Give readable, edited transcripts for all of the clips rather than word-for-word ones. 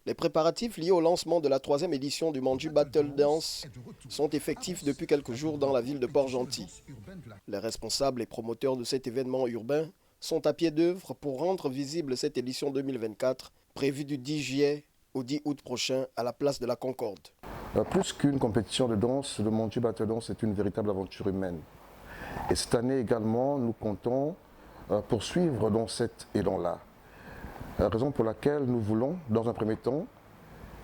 Les préparatifs liés au lancement de la troisième édition du Manju Battle Dance sont effectifs depuis quelques jours dans la ville de Port-Gentil. Les responsables et promoteurs de cet événement urbain sont à pied d'œuvre pour rendre visible cette édition 2024, prévue du 10 juillet au 10 août prochain à la place de la Concorde. Plus qu'une compétition de danse, le Manju Battle Dance est une véritable aventure humaine. Et cette année également, nous comptons poursuivre dans cet élan-là. Raison pour laquelle nous voulons, dans un premier temps,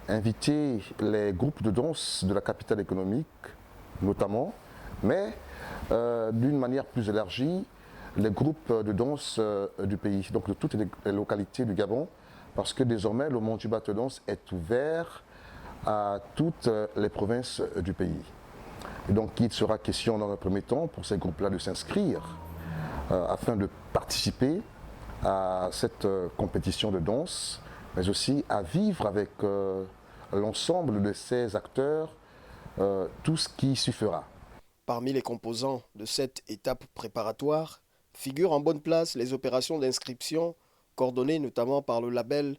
inviter les groupes de danse de la capitale économique, notamment, mais d'une manière plus élargie, les groupes de danse du pays, donc de toutes les localités du Gabon, parce que désormais le Manju Battle Dance est ouvert à toutes les provinces du pays. Et donc il sera question dans un premier temps pour ces groupes-là de s'inscrire afin de participer à cette compétition de danse, mais aussi à vivre avec l'ensemble de ces acteurs tout ce qui s'y fera. Parmi les composants de cette étape préparatoire figurent en bonne place les opérations d'inscription coordonnées notamment par le label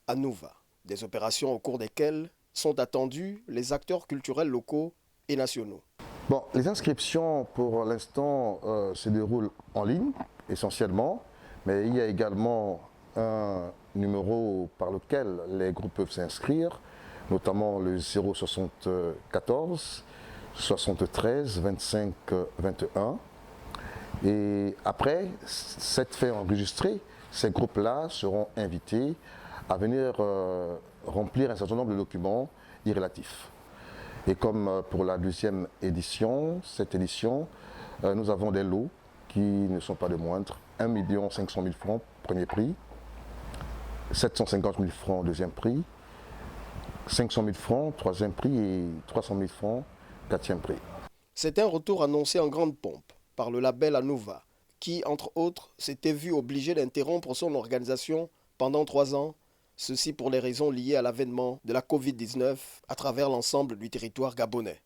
Anuva. Des opérations au cours desquelles sont attendus les acteurs culturels locaux et nationaux. Bon, les inscriptions pour l'instant se déroulent en ligne essentiellement, mais il y a également un numéro par lequel les groupes peuvent s'inscrire, notamment le 074 73 25 21. Et après cette fait enregistrée, ces groupes-là seront invités à venir remplir un certain nombre de documents irrélatifs. Et comme pour la deuxième édition, cette édition, nous avons des lots qui ne sont pas de moindres. 1 500 000 francs, premier prix. 750 000 francs, deuxième prix. 500 000 francs, troisième prix. Et 300 000 francs, quatrième prix. C'est un retour annoncé en grande pompe par le label Anuva, qui, entre autres, s'était vu obligé d'interrompre son organisation pendant 3 ans, ceci pour les raisons liées à l'avènement de la Covid-19 à travers l'ensemble du territoire gabonais.